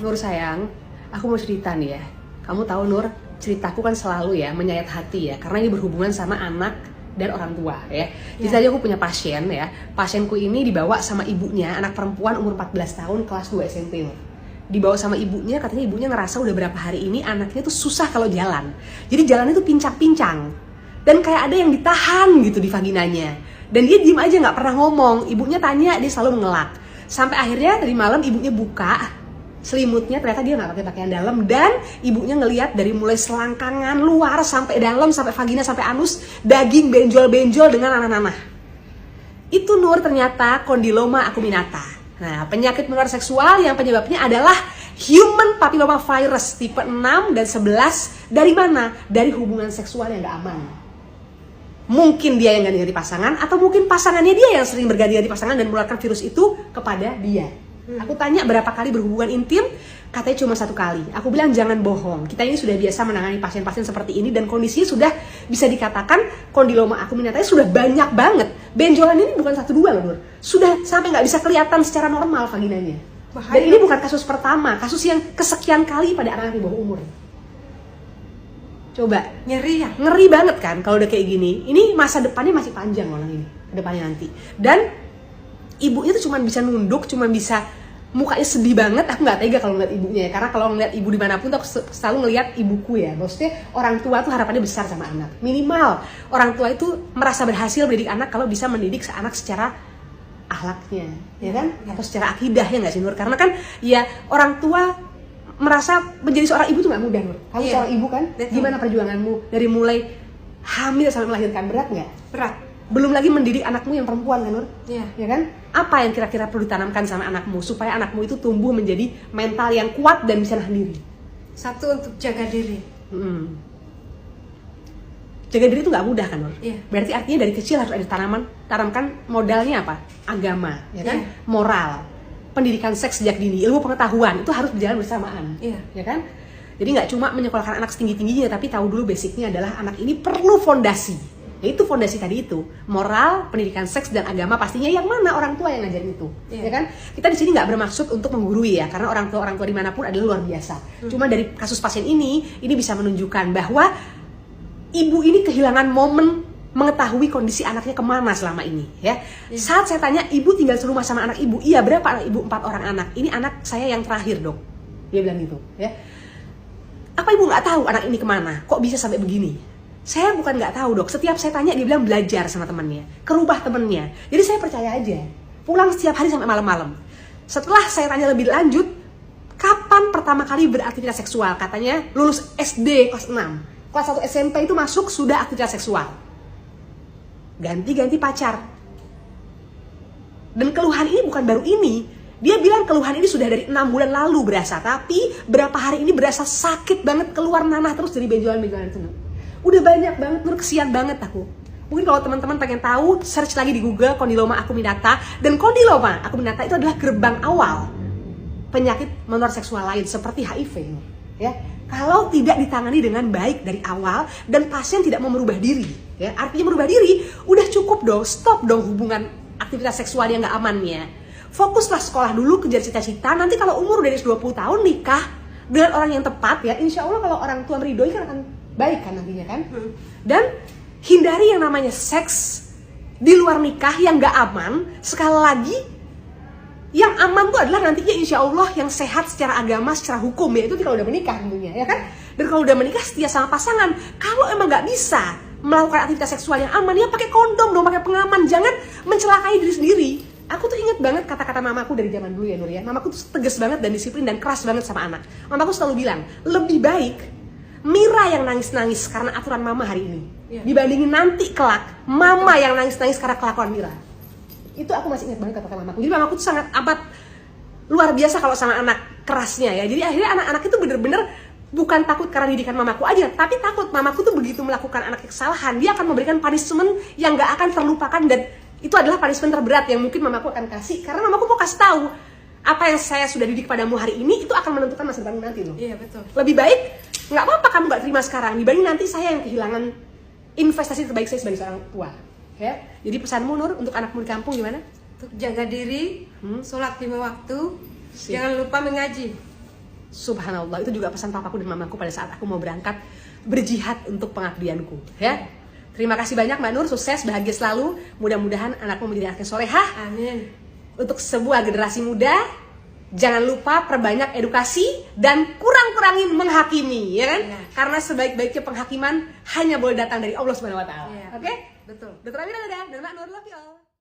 Nur sayang, aku mau cerita nih ya. Kamu tahu Nur, ceritaku kan selalu ya menyayat hati ya, karena ini berhubungan sama anak dan orang tua ya. Jadi tadi aku punya pasien ya. Pasienku ini dibawa sama ibunya, anak perempuan umur 14 tahun, kelas 2 SMP. Dibawa sama ibunya, katanya ibunya ngerasa udah berapa hari ini anaknya tuh susah kalau jalan. Jadi jalannya tuh pincang-pincang. Dan kayak ada yang ditahan gitu di vaginanya. Dan dia diem aja gak pernah ngomong. Ibunya tanya, dia selalu mengelak. Sampai akhirnya tadi malam ibunya buka selimutnya, ternyata dia nggak pakai pakaian dalam, dan ibunya ngelihat dari mulai selangkangan luar sampai dalam, sampai vagina, sampai anus, daging benjol-benjol dengan nanah-nanah. Itu Nur ternyata kondiloma acuminata. Nah, penyakit menular seksual yang penyebabnya adalah human papilloma virus tipe 6 dan 11. Dari mana? Dari hubungan seksual yang nggak aman. Mungkin dia yang ganti-ganti pasangan, atau mungkin pasangannya dia yang sering berganti-ganti pasangan dan menularkan virus itu kepada dia. Aku tanya berapa kali berhubungan intim, katanya cuma 1 kali. Aku bilang jangan bohong, kita ini sudah biasa menangani pasien-pasien seperti ini dan kondisinya sudah bisa dikatakan kondiloma acuminata sudah banyak banget. Benjolan ini bukan 1-2 loh Nur, sudah sampai nggak bisa kelihatan secara normal vaginanya. Dan ini bukan kasus pertama, kasus yang kesekian kali pada anak di bawah umur. Coba, ngeri ya? Ngeri banget kan kalau udah kayak gini. Ini masa depannya masih panjang orang ini, depannya nanti. Dan ibunya tuh cuma bisa nunduk, cuma bisa mukanya sedih banget. Aku nggak tega kalau ngeliat ibunya ya, karena kalau ngeliat ibu dimanapun tuh aku selalu ngeliat ibuku ya. Maksudnya orang tua tuh harapannya besar sama anak. Minimal orang tua itu merasa berhasil mendidik anak kalau bisa mendidik anak secara akhlaknya, ya kan? Atau secara akidah, ya nggak sih Nur? Karena kan ya orang tua merasa menjadi seorang ibu tuh nggak mudah Nur. Kamu seorang ibu kan? Gimana perjuanganmu dari mulai hamil sampai melahirkan? Berat nggak? Berat. Belum lagi mendidik anakmu yang perempuan kan Nur? Iya. Ya kan? Apa yang kira-kira perlu ditanamkan sama anakmu supaya anakmu itu tumbuh menjadi mental yang kuat dan bisa nahan diri? 1, untuk jaga diri. Jaga diri itu nggak mudah kan Nur? Iya. Berarti artinya dari kecil harus ada tanamkan modalnya apa? Agama, ya kan? Iya. Moral, pendidikan seks sejak dini, ilmu pengetahuan itu harus berjalan bersamaan, Iya. ya kan? Jadi nggak cuma menyekolahkan anak setinggi-tingginya, tapi tahu dulu basicnya adalah anak ini perlu fondasi. Yaitu fondasi tadi itu, moral, pendidikan seks dan agama, pastinya yang mana orang tua yang ngajarin itu, ya kan? Kita di sini nggak bermaksud untuk menggurui ya, karena orang tua dimanapun adalah luar biasa. Cuma dari kasus pasien ini bisa menunjukkan bahwa ibu ini kehilangan momen mengetahui kondisi anaknya kemana selama ini, ya. Saat saya tanya, ibu tinggal serumah sama anak ibu? Iya, berapa anak ibu? 4 orang anak. Ini anak saya yang terakhir dok, dia bilang gitu, ya. Apa ibu nggak tahu anak ini kemana? Kok bisa sampai begini? Saya bukan nggak tahu dok, setiap saya tanya dia bilang belajar sama temennya, kerubah temennya. Jadi saya percaya aja, pulang setiap hari sampai malam-malam. Setelah saya tanya lebih lanjut, kapan pertama kali beraktivitas seksual? Katanya lulus SD kelas 6, kelas 1 SMP itu masuk sudah aktivitas seksual. Ganti-ganti pacar. Dan keluhan ini bukan baru ini. Dia bilang keluhan ini sudah dari 6 bulan lalu berasa, tapi berapa hari ini berasa sakit banget, keluar nanah terus dari benjolan-benjolan itu. Udah banyak banget Nur, kesian banget aku. Mungkin kalau teman-teman pengen tahu, search lagi di Google kondiloma acuminata. Dan kondiloma acuminata itu adalah gerbang awal penyakit menular seksual lain seperti HIV, ya. Kalau tidak ditangani dengan baik dari awal dan pasien tidak mau merubah diri, ya. Artinya merubah diri, udah cukup dong, stop dong hubungan aktivitas seksual yang gak amannya. Fokuslah sekolah dulu, kejar cita-cita. Nanti kalau umur dari 20 tahun nikah dengan orang yang tepat, ya insya Allah kalau orang tua meridoi kan akan baik kan nantinya kan. Dan hindari yang namanya seks di luar nikah yang gak aman. Sekali lagi, yang aman tuh adalah nantinya insya Allah yang sehat secara agama, secara hukum, ya itu kalau udah menikah tentunya, ya kan. Dan kalau udah menikah setia sama pasangan. Kalau emang gak bisa melakukan aktivitas seksual yang aman, ya pakai kondom dong, pakai pengaman. Jangan mencelakai diri sendiri. Aku tuh inget banget kata-kata mamaku dari zaman dulu ya Nur ya. Mamaku tuh tegas banget dan disiplin dan keras banget sama anak. Mamaku selalu bilang, lebih baik Mira yang nangis-nangis karena aturan mama hari ini, dibandingin nanti kelak mama yang nangis-nangis karena kelakuan Mira. Itu aku masih ingat banget kata mamaku. Jadi mamaku tuh sangat amat luar biasa kalau sama anak, kerasnya ya. Jadi akhirnya anak-anak itu bener-bener bukan takut karena didikan mamaku aja, tapi takut mamaku tuh begitu melakukan anak kesalahan, dia akan memberikan punishment yang gak akan terlupakan. Dan itu adalah punishment terberat yang mungkin mamaku akan kasih, karena mamaku mau kasih tahu apa yang saya sudah didik padamu hari ini itu akan menentukan masa depanmu nanti loh. Iya betul. Lebih baik nggak apa-apa kamu nggak terima sekarang dibanding nanti saya yang kehilangan investasi terbaik saya sebagai seorang tua. Ya, jadi pesanmu Nur untuk anakmu di kampung gimana? Untuk jaga diri, sholat 5 waktu, Sip. jangan lupa mengaji. Subhanallah, itu juga pesan papaku dan mamaku pada saat aku mau berangkat berjihad untuk pengabdianku, ya. Terima kasih banyak Mbak Nur, sukses, bahagia selalu. Mudah-mudahan anakmu menjadi anak yang solehah. Amin. Untuk sebuah generasi muda, jangan lupa perbanyak edukasi dan kurang-kurangin menghakimi, ya kan? Ya. Karena sebaik-baiknya penghakiman hanya boleh datang dari Allah Subhanahu wa taala. Ya. Oke? Betul. Dr. Amira dadah, dan Mbak Nur, love you all.